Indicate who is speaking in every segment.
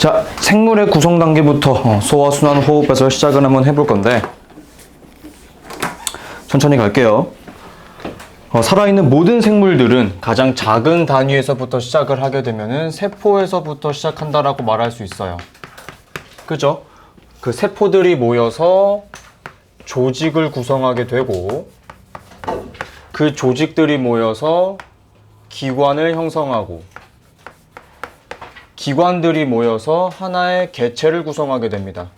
Speaker 1: 자, 생물의 구성 단계부터 소화순환 호흡에서 시작을 한번 해볼 건데 천천히 갈게요. 살아있는 모든 생물들은 가장 작은 단위에서부터 시작을 하게 되면은 세포에서부터 시작한다라고 말할 수 있어요. 그죠? 그 세포들이 모여서 조직을 구성하게 되고 그 조직들이 모여서 기관을 형성하고 기관들이 모여서 하나의 개체를 구성하게 됩니다.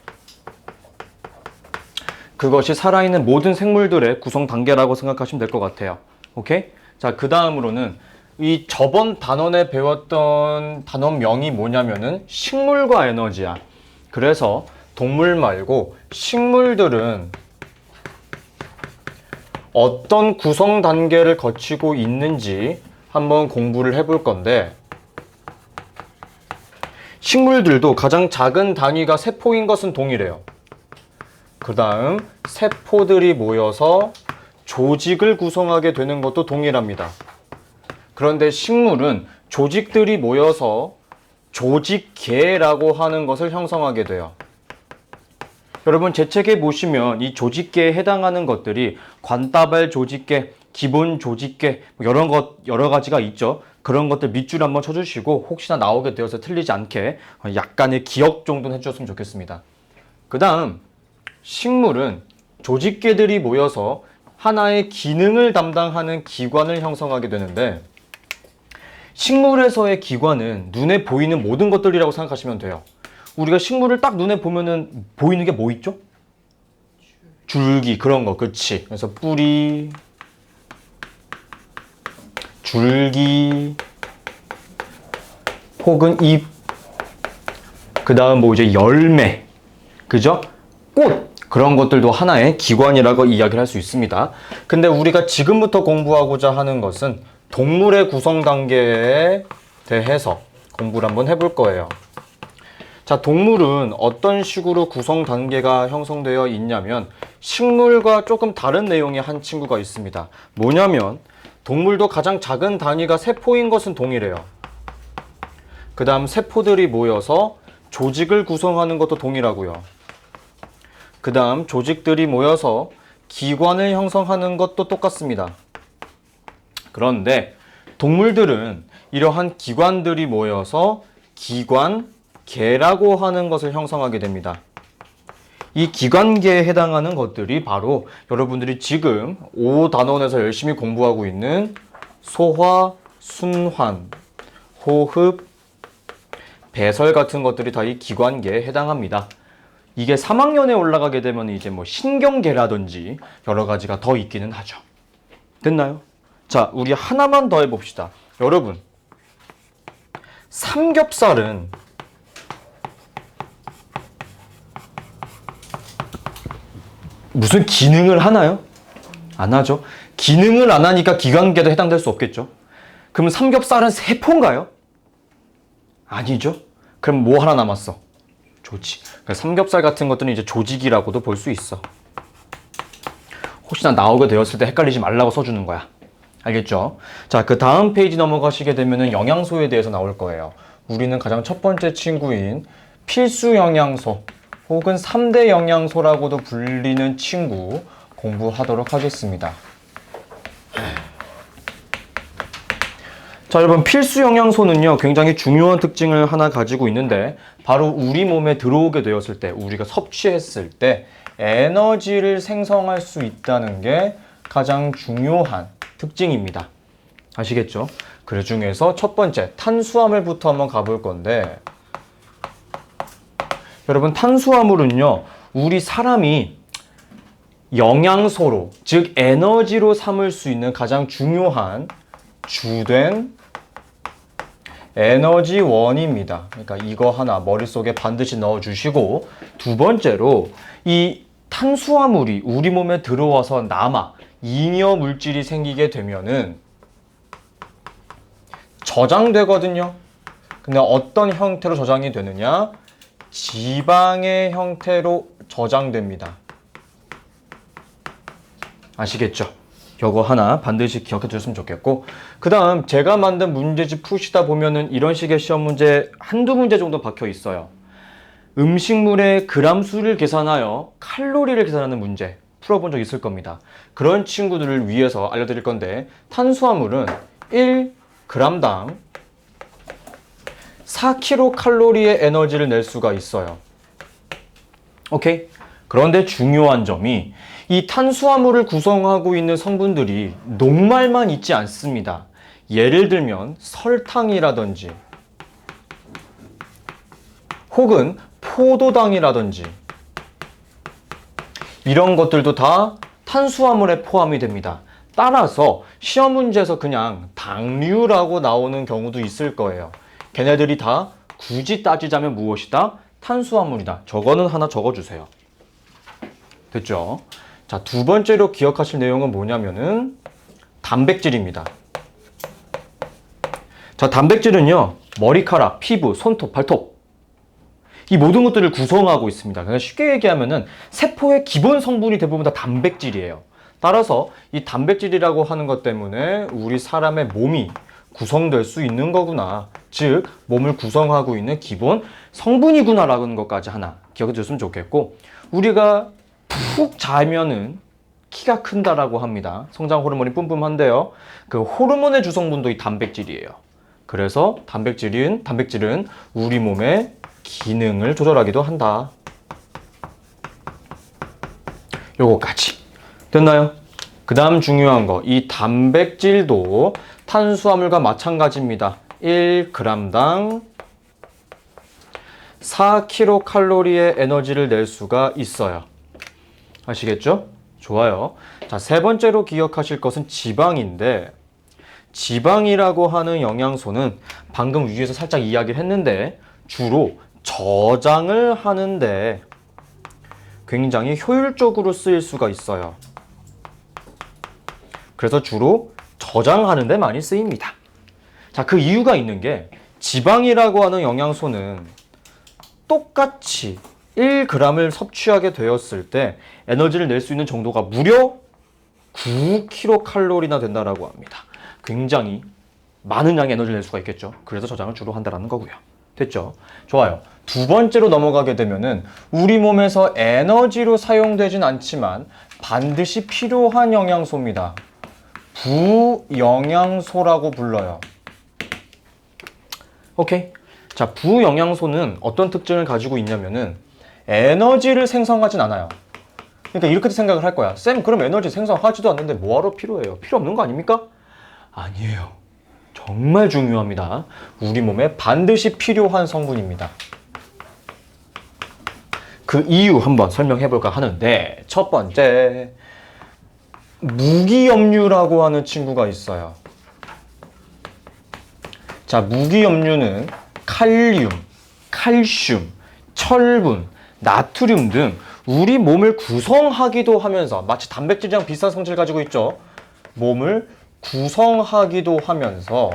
Speaker 1: 그것이 살아있는 모든 생물들의 구성 단계라고 생각하시면 될 것 같아요. 오케이? 자, 그 다음으로는 이 저번 단원에 배웠던 단원명이 뭐냐면은 식물과 에너지야. 그래서 동물 말고 식물들은 어떤 구성 단계를 거치고 있는지 한번 공부를 해볼 건데 식물들도 가장 작은 단위가 세포인 것은 동일해요. 그 다음 세포들이 모여서 조직을 구성하게 되는 것도 동일합니다. 그런데 식물은 조직들이 모여서 조직계라고 하는 것을 형성하게 돼요. 여러분 제 책에 보시면 이 조직계에 해당하는 것들이 관따발 조직계, 기본 조직계 여러 가지가 있죠. 그런 것들 밑줄 한번 쳐주시고 혹시나 나오게 되어서 틀리지 않게 약간의 기억 정도는 해주셨으면 좋겠습니다. 그 다음 식물은 조직계들이 모여서 하나의 기능을 담당하는 기관을 형성하게 되는데 식물에서의 기관은 눈에 보이는 모든 것들이라고 생각하시면 돼요. 우리가 식물을 딱 눈에 보면은 보이는 게 뭐 있죠? 줄기, 그런 거, 그치? 그래서 뿌리, 줄기, 혹은 잎, 그 다음 뭐 이제 열매, 그죠? 꽃, 그런 것들도 하나의 기관이라고 이야기를 할 수 있습니다. 근데 우리가 지금부터 공부하고자 하는 것은 동물의 구성 단계에 대해서 공부를 한번 해볼 거예요. 자, 동물은 어떤 식으로 구성 단계가 형성되어 있냐면 식물과 조금 다른 내용의 한 친구가 있습니다. 뭐냐면 동물도 가장 작은 단위가 세포인 것은 동일해요. 그 다음 세포들이 모여서 조직을 구성하는 것도 동일하고요. 그 다음 조직들이 모여서 기관을 형성하는 것도 똑같습니다. 그런데 동물들은 이러한 기관들이 모여서 기관계라고 하는 것을 형성하게 됩니다. 이 기관계에 해당하는 것들이 바로 여러분들이 지금 5단원에서 열심히 공부하고 있는 소화, 순환, 호흡, 배설 같은 것들이 다 이 기관계에 해당합니다. 이게 3학년에 올라가게 되면 이제 뭐 신경계라든지 여러 가지가 더 있기는 하죠. 됐나요? 자, 우리 하나만 더 해봅시다. 여러분, 삼겹살은 무슨 기능을 하나요? 안 하죠. 기능을 안 하니까 기관계도 해당될 수 없겠죠. 그럼 삼겹살은 세포인가요? 아니죠. 그럼 뭐 하나 남았어? 조직. 삼겹살 같은 것들은 이제 조직이라고도 볼 수 있어. 혹시나 나오게 되었을 때 헷갈리지 말라고 써주는 거야. 알겠죠? 자, 그 다음 페이지 넘어가시게 되면은 영양소에 대해서 나올 거예요. 우리는 가장 첫 번째 친구인 필수 영양소 혹은 3대 영양소라고도 불리는 친구 공부하도록 하겠습니다. 자, 여러분 필수 영양소는요 굉장히 중요한 특징을 하나 가지고 있는데 바로 우리 몸에 들어오게 되었을 때 우리가 섭취했을 때 에너지를 생성할 수 있다는 게 가장 중요한 특징입니다. 아시겠죠? 그 중에서 첫 번째 탄수화물부터 한번 가볼 건데 여러분 탄수화물은요 우리 사람이 영양소로 즉 에너지로 삼을 수 있는 가장 중요한 주된 에너지원입니다. 그러니까 이거 하나 머릿속에 반드시 넣어주시고 두 번째로 이 탄수화물이 우리 몸에 들어와서 남아 잉여 물질이 생기게 되면은 저장되거든요. 근데 어떤 형태로 저장이 되느냐? 지방의 형태로 저장됩니다. 아시겠죠? 요거 하나 반드시 기억해 주셨으면 좋겠고, 그 다음 제가 만든 문제집 푸시다 보면은 이런 식의 시험 문제 한두 문제 정도 박혀 있어요. 음식물의 그람 수를 계산하여 칼로리를 계산하는 문제 풀어본 적 있을 겁니다. 그런 친구들을 위해서 알려드릴 건데, 탄수화물은 1g당 4kcal의 에너지를 낼 수가 있어요. 오케이? 그런데 중요한 점이 이 탄수화물을 구성하고 있는 성분들이 녹말만 있지 않습니다. 예를 들면 설탕이라든지 혹은 포도당이라든지 이런 것들도 다 탄수화물에 포함이 됩니다. 따라서 시험 문제에서 그냥 당류라고 나오는 경우도 있을 거예요. 걔네들이 다 굳이 따지자면 무엇이다? 탄수화물이다. 저거는 하나 적어주세요. 됐죠? 자, 두 번째로 기억하실 내용은 뭐냐면은 단백질입니다. 자, 단백질은요, 머리카락, 피부, 손톱, 발톱 이 모든 것들을 구성하고 있습니다. 그냥 쉽게 얘기하면은 세포의 기본 성분이 대부분 다 단백질이에요. 따라서 이 단백질이라고 하는 것 때문에 우리 사람의 몸이 구성될 수 있는 거구나. 즉, 몸을 구성하고 있는 기본 성분이구나라는 것까지 하나 기억해 주셨으면 좋겠고, 우리가 푹 자면은 키가 큰다라고 합니다. 성장 호르몬이 뿜뿜한데요. 그 호르몬의 주성분도 이 단백질이에요. 그래서 단백질은 우리 몸의 기능을 조절하기도 한다. 요거까지. 됐나요? 그 다음 중요한 거, 이 단백질도 탄수화물과 마찬가지입니다. 1g당 4kcal의 에너지를 낼 수가 있어요. 아시겠죠? 좋아요. 자, 세 번째로 기억하실 것은 지방인데, 지방이라고 하는 영양소는 방금 위에서 살짝 이야기를 했는데 주로 저장을 하는데 굉장히 효율적으로 쓰일 수가 있어요. 그래서 주로 저장하는 데 많이 쓰입니다. 자, 그 이유가 있는 게 지방이라고 하는 영양소는 똑같이 1g을 섭취하게 되었을 때 에너지를 낼 수 있는 정도가 무려 9kcal나 된다라고 합니다. 굉장히 많은 양의 에너지를 낼 수가 있겠죠. 그래서 저장을 주로 한다는 거고요. 됐죠? 좋아요. 두 번째로 넘어가게 되면은 우리 몸에서 에너지로 사용되진 않지만 반드시 필요한 영양소입니다. 부영양소라고 불러요. 오케이? 자, 부영양소는 어떤 특징을 가지고 있냐면은 에너지를 생성하진 않아요. 그러니까 이렇게 생각을 할 거야. 쌤, 그럼 에너지 생성하지도 않는데 뭐하러 필요해요? 필요 없는 거 아닙니까? 아니에요. 정말 중요합니다. 우리 몸에 반드시 필요한 성분입니다. 그 이유 한번 설명해 볼까 하는데, 첫 번째, 무기염류라고 하는 친구가 있어요. 자, 무기염류는 칼륨, 칼슘, 철분, 나트륨 등 우리 몸을 구성하기도 하면서, 마치 단백질이랑 비슷한 성질을 가지고 있죠. 몸을 구성하기도 하면서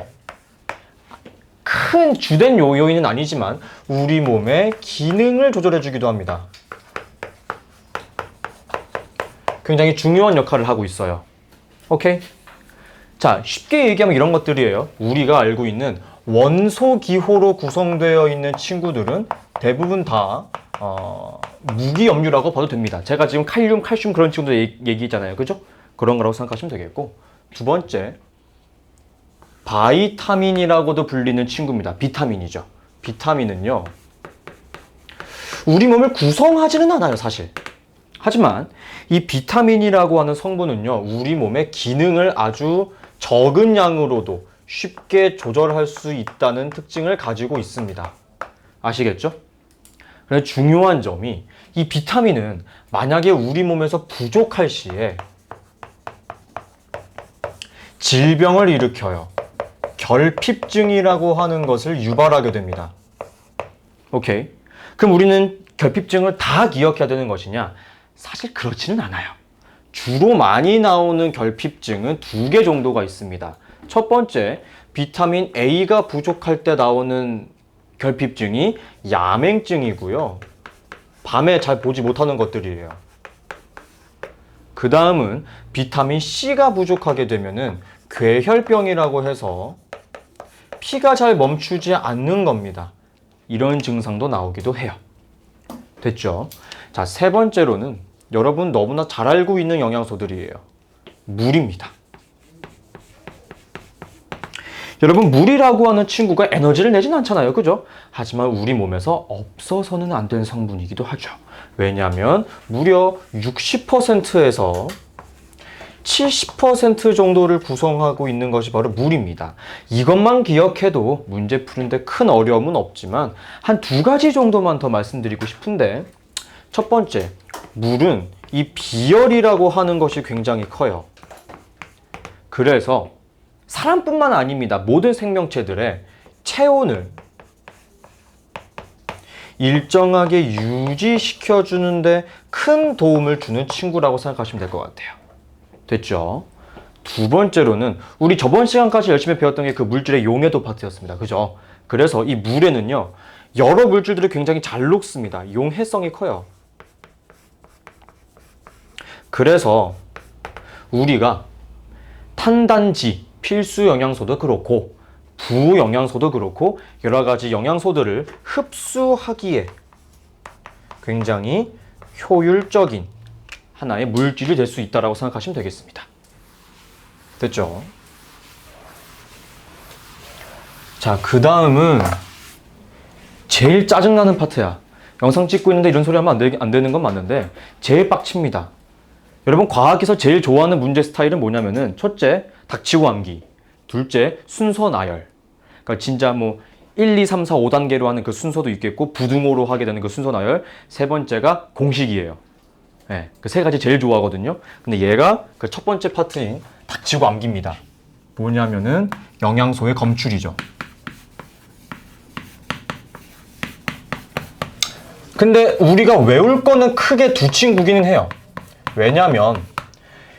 Speaker 1: 큰 주된 요인은 아니지만 우리 몸의 기능을 조절해 주기도 합니다. 굉장히 중요한 역할을 하고 있어요. 오케이? 자, 쉽게 얘기하면 이런 것들이에요. 우리가 알고 있는 원소 기호로 구성되어 있는 친구들은 대부분 다 무기염류라고 봐도 됩니다. 제가 지금 칼륨, 칼슘 그런 친구들 얘기했잖아요. 그죠? 그런 거라고 생각하시면 되겠고, 두 번째, 바이타민이라고도 불리는 친구입니다. 비타민이죠. 비타민은요, 우리 몸을 구성하지는 않아요, 사실. 하지만 이 비타민이라고 하는 성분은요, 우리 몸의 기능을 아주 적은 양으로도 쉽게 조절할 수 있다는 특징을 가지고 있습니다. 아시겠죠? 그래서 중요한 점이, 이 비타민은 만약에 우리 몸에서 부족할 시에 질병을 일으켜요. 결핍증이라고 하는 것을 유발하게 됩니다. 오케이? 그럼 우리는 결핍증을 다 기억해야 되는 것이냐? 사실 그렇지는 않아요. 주로 많이 나오는 결핍증은 두 개 정도가 있습니다. 첫 번째, 비타민 A가 부족할 때 나오는 결핍증이 야맹증이고요. 밤에 잘 보지 못하는 것들이에요. 그 다음은 비타민 C가 부족하게 되면은 괴혈병이라고 해서 피가 잘 멈추지 않는 겁니다. 이런 증상도 나오기도 해요. 됐죠? 자, 세 번째로는 여러분 너무나 잘 알고 있는 영양소들이에요. 물입니다. 여러분, 물이라고 하는 친구가 에너지를 내진 않잖아요. 그죠? 하지만 우리 몸에서 없어서는 안 되는 성분이기도 하죠. 왜냐하면 무려 60%에서 70% 정도를 구성하고 있는 것이 바로 물입니다. 이것만 기억해도 문제 푸는데 큰 어려움은 없지만 한 두 가지 정도만 더 말씀드리고 싶은데, 첫 번째, 물은 이 비열이라고 하는 것이 굉장히 커요. 그래서 사람뿐만 아닙니다. 모든 생명체들의 체온을 일정하게 유지시켜주는데 큰 도움을 주는 친구라고 생각하시면 될 것 같아요. 됐죠? 두 번째로는 우리 저번 시간까지 열심히 배웠던 게 그 물질의 용해도 파트였습니다. 그죠? 그래서 이 물에는요, 여러 물질들이 굉장히 잘 녹습니다. 용해성이 커요. 그래서 우리가 탄단지, 필수 영양소도 그렇고 부영양소도 그렇고 여러 가지 영양소들을 흡수하기에 굉장히 효율적인 하나의 물질이 될 수 있다고 생각하시면 되겠습니다. 됐죠? 자, 그 다음은 제일 짜증나는 파트야. 영상 찍고 있는데 이런 소리 하면 안 되는 건 맞는데 제일 빡칩니다. 여러분, 과학에서 제일 좋아하는 문제 스타일은 뭐냐면은, 첫째, 닥치고 암기. 둘째, 순서 나열. 그러니까 진짜 뭐 1, 2, 3, 4, 5단계로 하는 그 순서도 있겠고 부등호로 하게 되는 그 순서 나열. 세 번째가 공식이에요. 네, 그 세 가지 제일 좋아하거든요. 근데 얘가 그 첫 번째 파트인 닥치고 암기입니다. 뭐냐면은 영양소의 검출이죠. 근데 우리가 외울 거는 크게 두 친구기는 해요. 왜냐면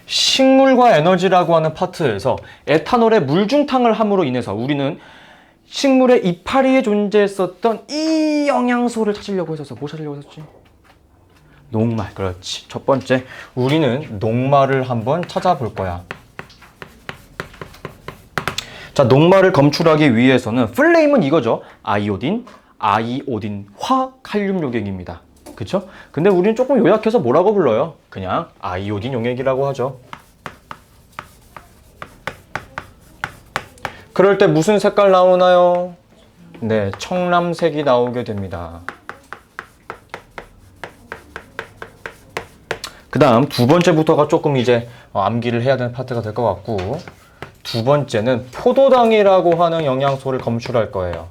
Speaker 1: 식물과 에너지라고 하는 파트에서 에탄올의 물중탕을 함으로 인해서 우리는 식물의 이파리에 존재했었던 이 영양소를 찾으려고 했었어. 뭐 찾으려고 했었지? 녹말. 그렇지. 첫 번째, 우리는 녹말을 한번 찾아볼 거야. 자, 녹말을 검출하기 위해서는 플레임은 이거죠. 아이오딘화 칼륨 용액입니다. 그쵸? 근데 우리는 조금 요약해서 뭐라고 불러요? 그냥 아이오딘 용액이라고 하죠. 그럴 때 무슨 색깔 나오나요? 네, 청람색이 나오게 됩니다. 그 다음 두 번째부터가 조금 이제 암기를 해야 되는 파트가 될 것 같고, 두 번째는 포도당이라고 하는 영양소를 검출할 거예요.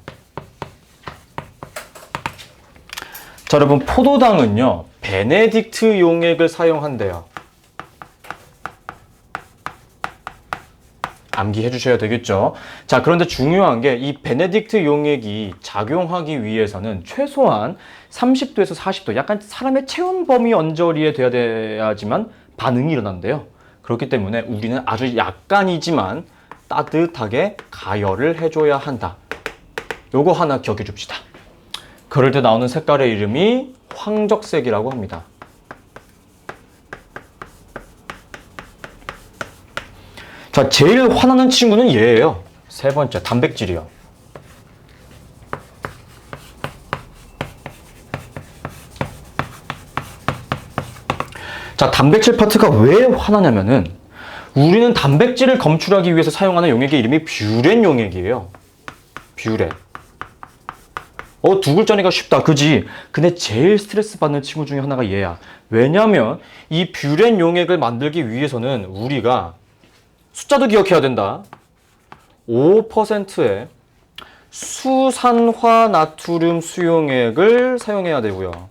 Speaker 1: 자, 여러분, 포도당은요, 베네딕트 용액을 사용한대요. 암기해 주셔야 되겠죠. 자, 그런데 중요한 게 이 베네딕트 용액이 작용하기 위해서는 최소한 30도에서 40도, 약간 사람의 체온 범위 언저리에 돼야지만 반응이 일어난대요. 그렇기 때문에 우리는 아주 약간이지만 따뜻하게 가열을 해줘야 한다. 요거 하나 기억해 줍시다. 그럴 때 나오는 색깔의 이름이 황적색이라고 합니다. 자, 제일 화나는 친구는 얘예요. 세 번째, 단백질이요. 자, 단백질 파트가 왜 화나냐면은, 우리는 단백질을 검출하기 위해서 사용하는 용액의 이름이 뷰렌 용액이에요. 뷰렌. 두 글자니까 쉽다, 그지? 근데 제일 스트레스 받는 친구 중에 하나가 얘야. 왜냐면 이 뷰렌 용액을 만들기 위해서는 우리가 숫자도 기억해야 된다. 5%의 수산화 나트륨 수용액을 사용해야 되고요.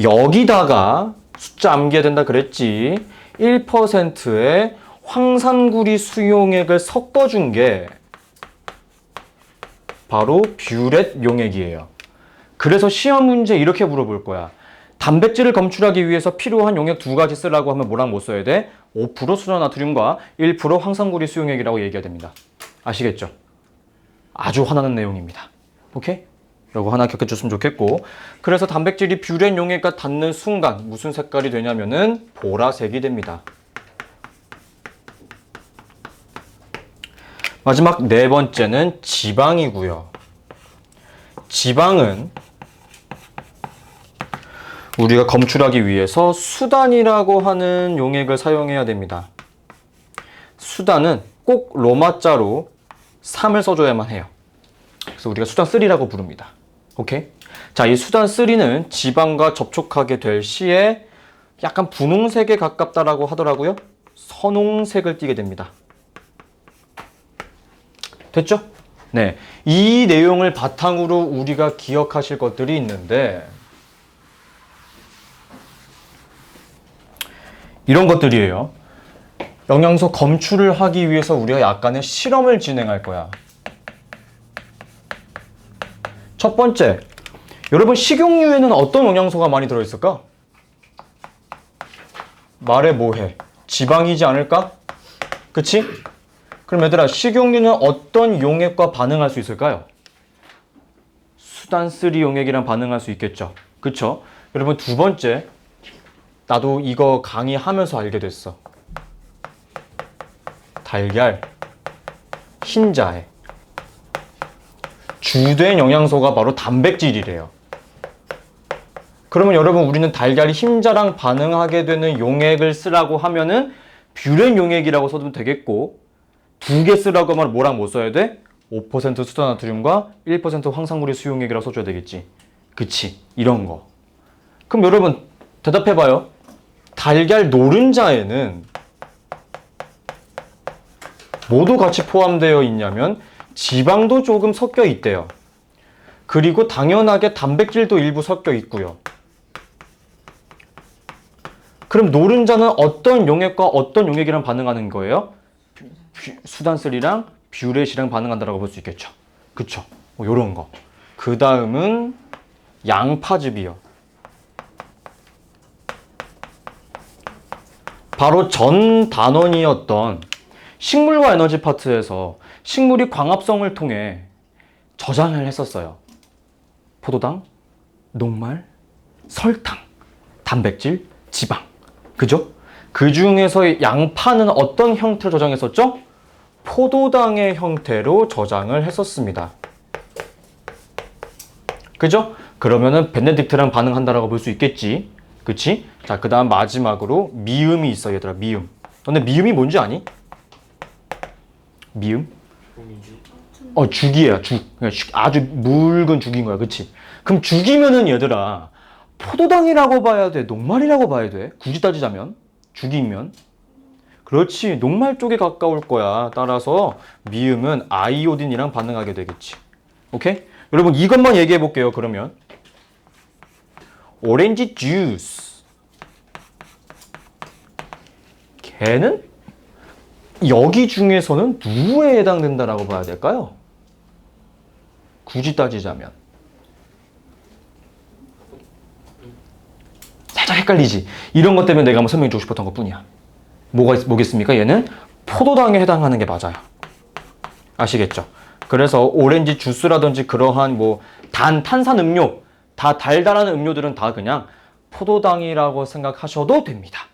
Speaker 1: 여기다가 숫자 암기해야 된다 그랬지. 1%의 황산구리 수용액을 섞어준 게 바로 뷰렛 용액이에요. 그래서 시험 문제 이렇게 물어볼 거야. 단백질을 검출하기 위해서 필요한 용액 두 가지 쓰라고 하면 뭐랑 뭐 써야 돼? 5% 수산화나트륨과 1% 황산구리 수용액이라고 얘기해야 됩니다. 아시겠죠? 아주 화나는 내용입니다. 오케이? 요거 하나 기억해줬으면 좋겠고, 그래서 단백질이 뷰렌 용액과 닿는 순간 무슨 색깔이 되냐면은 보라색이 됩니다. 마지막 네 번째는 지방이고요. 지방은 우리가 검출하기 위해서 수단이라고 하는 용액을 사용해야 됩니다. 수단은 꼭 로마자로 3을 써줘야만 해요. 그래서 우리가 수단 3라고 부릅니다. 오케이? 자, 이 수단 3는 지방과 접촉하게 될 시에 약간 분홍색에 가깝다라고 하더라고요. 선홍색을 띠게 됩니다. 됐죠? 네. 이 내용을 바탕으로 우리가 기억하실 것들이 있는데, 이런 것들이에요. 영양소 검출을 하기 위해서 우리가 약간의 실험을 진행할 거야. 첫 번째, 여러분 식용유에는 어떤 영양소가 많이 들어있을까? 말해 뭐해? 지방이지 않을까? 그치? 그럼 얘들아, 식용유는 어떤 용액과 반응할 수 있을까요? 수단 3 용액이랑 반응할 수 있겠죠. 그쵸? 여러분 두 번째, 나도 이거 강의하면서 알게 됐어. 달걀, 흰자에 주된 영양소가 바로 단백질이래요. 그러면 여러분 우리는 달걀 흰자랑 반응하게 되는 용액을 쓰라고 하면은 뷰렌 용액이라고 써도 되겠고, 두 개 쓰라고 하면 뭐랑 뭐 써야 돼? 5% 수다나트륨과 1% 황산물의 수용액이라고 써줘야 되겠지. 그치? 이런 거. 그럼 여러분 대답해봐요. 달걀 노른자에는 뭐도 같이 포함되어 있냐면 지방도 조금 섞여 있대요. 그리고 당연하게 단백질도 일부 섞여 있고요. 그럼 노른자는 어떤 용액과 어떤 용액이랑 반응하는 거예요? 수단3랑 뷰렛이랑 반응한다라고 볼 수 있겠죠. 그쵸? 뭐 요런 거. 그 다음은 양파즙이요. 바로 전 단원이었던 식물과 에너지 파트에서 식물이 광합성을 통해 저장을 했었어요. 포도당, 녹말, 설탕, 단백질, 지방. 그죠? 그 중에서 양파는 어떤 형태로 저장했었죠? 포도당의 형태로 저장을 했었습니다. 그죠? 그러면은 베네딕트랑 반응한다라고 볼 수 있겠지. 그치? 자, 그 다음 마지막으로 미음이 있어, 얘들아. 미음. 너네 미음이 뭔지 아니? 미음? 죽이야, 죽. 아주 묽은 죽인 거야. 그치? 그럼 죽이면은 얘들아, 포도당이라고 봐야 돼? 녹말이라고 봐야 돼? 굳이 따지자면? 죽이면? 그렇지. 녹말 쪽에 가까울 거야. 따라서 미음은 아이오딘이랑 반응하게 되겠지. 오케이? 여러분 이것만 얘기해 볼게요. 그러면 오렌지 주스. 걔는 여기 중에서는 누구에 해당된다라고 봐야 될까요? 굳이 따지자면. 살짝 헷갈리지? 이런 것 때문에 내가 한번 설명해 주고 싶었던 것 뿐이야. 뭐겠습니까? 얘는 포도당에 해당하는 게 맞아요. 아시겠죠? 그래서 오렌지 주스라든지 그러한 탄산 음료, 다 달달한 음료들은 다 그냥 포도당이라고 생각하셔도 됩니다.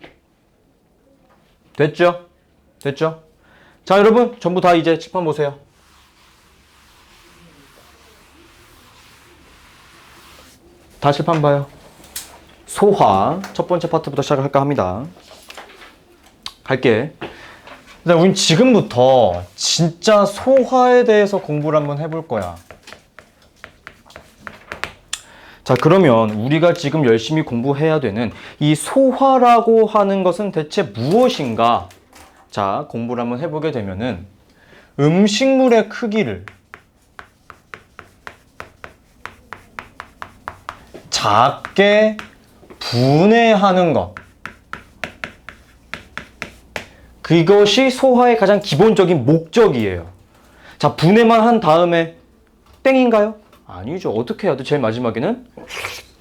Speaker 1: 됐죠? 됐죠? 자, 여러분 전부 다 이제 칠판 보세요. 다 칠판 봐요. 소화 첫 번째 파트부터 시작할까 합니다. 갈게. 우린 지금부터 진짜 소화에 대해서 공부를 한번 해볼 거야. 자, 그러면 우리가 지금 열심히 공부해야 되는 이 소화라고 하는 것은 대체 무엇인가? 자, 공부를 한번 해보게 되면은 음식물의 크기를 작게 분해하는 것. 그것이 소화의 가장 기본적인 목적이에요. 자, 분해만 한 다음에 땡인가요? 아니죠. 어떻게 해야 돼? 제일 마지막에는?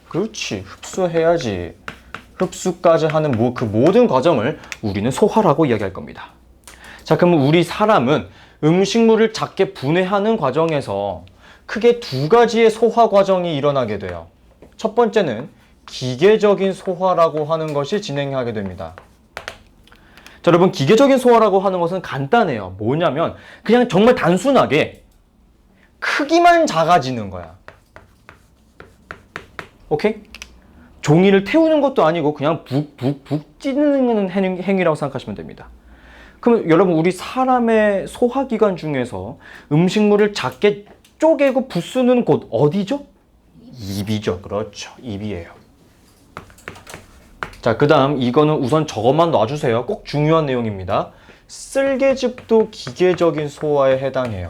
Speaker 1: 그렇지. 흡수해야지. 흡수까지 하는 그 모든 과정을 우리는 소화라고 이야기할 겁니다. 자, 그러면 우리 사람은 음식물을 작게 분해하는 과정에서 크게 두 가지의 소화 과정이 일어나게 돼요. 첫 번째는 기계적인 소화라고 하는 것이 진행하게 됩니다. 자, 여러분, 기계적인 소화라고 하는 것은 간단해요. 뭐냐면 그냥 정말 단순하게 크기만 작아지는 거야. 오케이? 종이를 태우는 것도 아니고 그냥 북북북 찌르는 행위라고 생각하시면 됩니다. 그럼 여러분, 우리 사람의 소화기관 중에서 음식물을 작게 쪼개고 부수는 곳 어디죠? 입이죠. 그렇죠. 입이에요. 자, 그 다음 이거는 우선 저것만 놔주세요. 꼭 중요한 내용입니다. 쓸개즙도 기계적인 소화에 해당해요.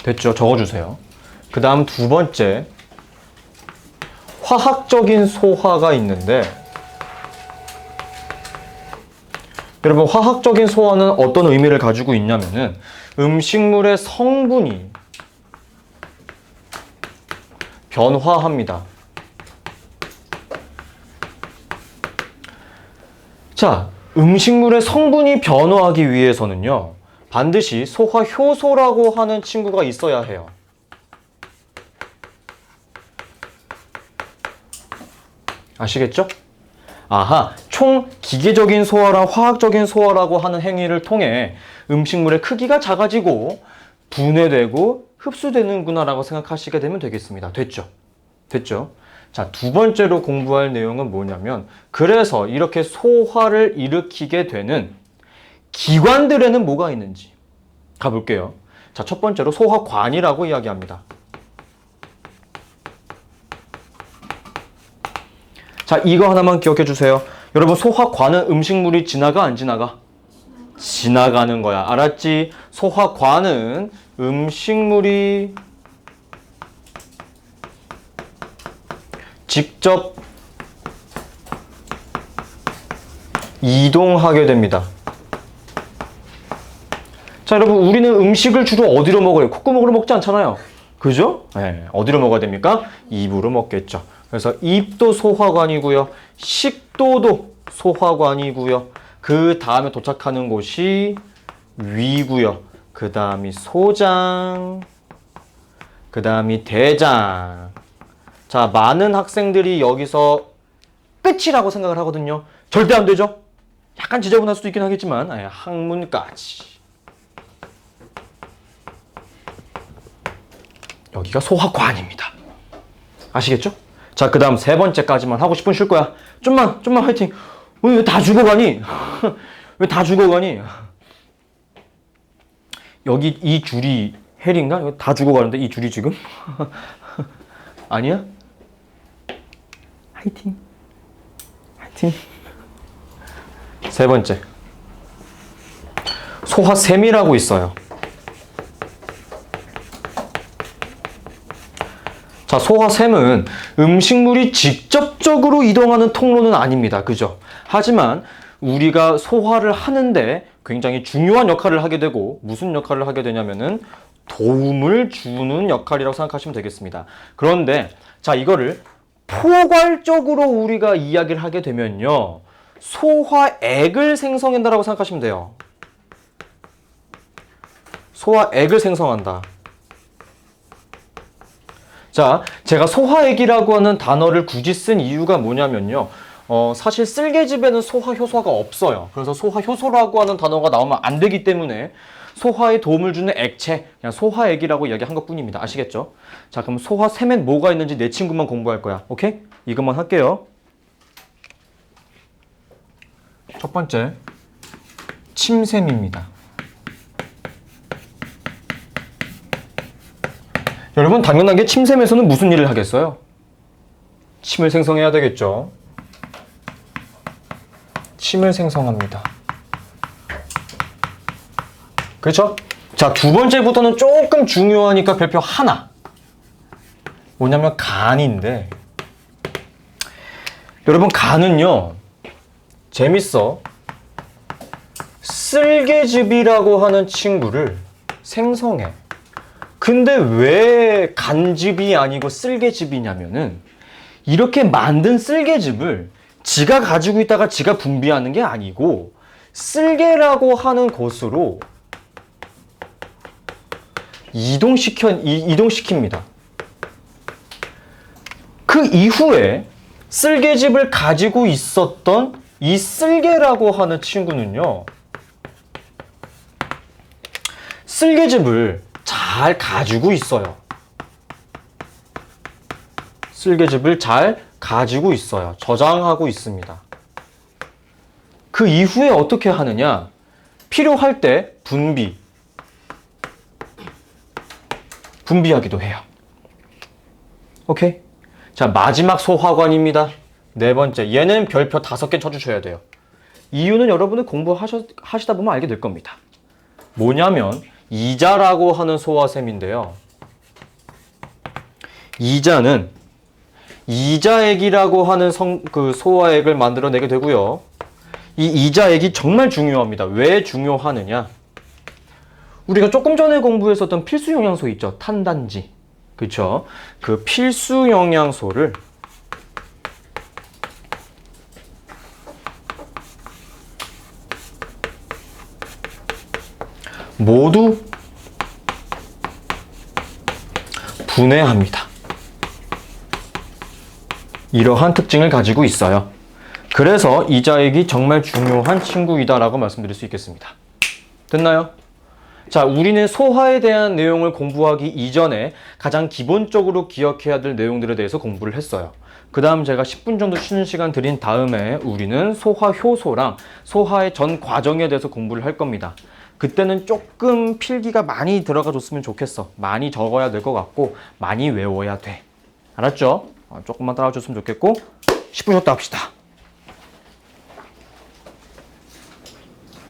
Speaker 1: 됐죠? 적어주세요. 그 다음 두 번째, 화학적인 소화가 있는데, 여러분, 화학적인 소화는 어떤 의미를 가지고 있냐면은 음식물의 성분이 변화합니다. 자, 음식물의 성분이 변화하기 위해서는요, 반드시 소화 효소라고 하는 친구가 있어야 해요. 아시겠죠? 아하, 총 기계적인 소화랑 화학적인 소화라고 하는 행위를 통해 음식물의 크기가 작아지고 분해되고 흡수되는구나 라고 생각하시게 되면 되겠습니다. 됐죠? 됐죠? 자, 두 번째로 공부할 내용은 뭐냐면, 그래서 이렇게 소화를 일으키게 되는 기관들에는 뭐가 있는지 가볼게요. 자, 첫 번째로 소화관이라고 이야기합니다. 자, 이거 하나만 기억해 주세요. 여러분, 소화관은 음식물이 지나가 안 지나가? 지나가는 거야. 알았지? 소화관은 음식물이 직접 이동하게 됩니다. 자, 여러분, 우리는 음식을 주로 어디로 먹어요? 콧구멍으로 먹지 않잖아요. 그죠? 네, 어디로 먹어야 됩니까? 입으로 먹겠죠. 그래서 입도 소화관이고요. 식도도 소화관이고요. 그 다음에 도착하는 곳이 위고요. 그 다음이 소장, 그 다음이 대장. 자, 많은 학생들이 여기서 끝이라고 생각을 하거든요. 절대 안 되죠? 약간 지저분할 수도 있긴 하겠지만, 항문까지. 여기가 소화관입니다. 아시겠죠? 자, 그 다음 세 번째까지만 하고 10분 쉴 거야. 좀만 화이팅. 왜 다 죽어가니? 왜 다 죽어가니? 여기 이 줄이 헬인가? 다 죽어가는데 이 줄이 지금? 아니야? 화이팅. 화이팅. 세 번째. 소화샘이라고 있어요. 자, 소화샘은 음식물이 직접적으로 이동하는 통로는 아닙니다. 그죠? 하지만 우리가 소화를 하는데 굉장히 중요한 역할을 하게 되고, 무슨 역할을 하게 되냐면은 도움을 주는 역할이라고 생각하시면 되겠습니다. 그런데 자, 이거를 포괄적으로 우리가 이야기를 하게 되면요, 소화액을 생성한다라고 생각하시면 돼요. 소화액을 생성한다. 자, 제가 소화액이라고 하는 단어를 굳이 쓴 이유가 뭐냐면요, 사실 쓸개즙에는 소화 효소가 없어요. 그래서 소화 효소라고 하는 단어가 나오면 안 되기 때문에 소화에 도움을 주는 액체, 그냥 소화액이라고 이야기한 것 뿐입니다. 아시겠죠? 자, 그럼 소화샘엔 뭐가 있는지 내 친구만 공부할 거야. 오케이? 이것만 할게요. 첫 번째, 침샘입니다. 여러분, 당연하게 침샘에서는 무슨 일을 하겠어요? 침을 생성해야 되겠죠? 침을 생성합니다. 그렇죠? 자, 두 번째부터는 조금 중요하니까 별표 하나. 뭐냐면 간인데, 여러분, 간은요, 재밌어. 쓸개즙이라고 하는 친구를 생성해. 근데 왜 간즙이 아니고 쓸개즙이냐면은, 이렇게 만든 쓸개즙을 지가 가지고 있다가 지가 분비하는 게 아니고 쓸개라고 하는 것으로 이동시킵니다. 그 이후에 쓸개집을 가지고 있었던 이 쓸개라고 하는 친구는요, 쓸개집을 잘 가지고 있어요. 쓸개집을 잘 가지고 있어요. 저장하고 있습니다. 그 이후에 어떻게 하느냐? 필요할 때 분비하기도 해요. 오케이? 자, 마지막 소화관입니다. 네 번째. 얘는 별표 5개 쳐주셔야 돼요. 이유는 여러분은 공부하시다 보면 알게 될 겁니다. 뭐냐면 이자라고 하는 소화샘인데요. 이자는 이자액이라고 하는 소화액을 만들어내게 되고요. 이 이자액이 정말 중요합니다. 왜 중요하느냐? 우리가 조금 전에 공부했었던 필수 영양소 있죠? 탄단지. 그렇죠? 그 필수 영양소를 모두 분해합니다. 이러한 특징을 가지고 있어요. 그래서 이자액이 정말 중요한 친구이다라고 말씀드릴 수 있겠습니다. 됐나요? 자, 우리는 소화에 대한 내용을 공부하기 이전에 가장 기본적으로 기억해야 될 내용들에 대해서 공부를 했어요. 그 다음 제가 10분 정도 쉬는 시간 드린 다음에 우리는 소화 효소랑 소화의 전 과정에 대해서 공부를 할 겁니다. 그때는 조금 필기가 많이 들어가 줬으면 좋겠어. 많이 적어야 될 것 같고 많이 외워야 돼. 알았죠? 조금만 따라와 줬으면 좋겠고 10분 쉬었다 합시다.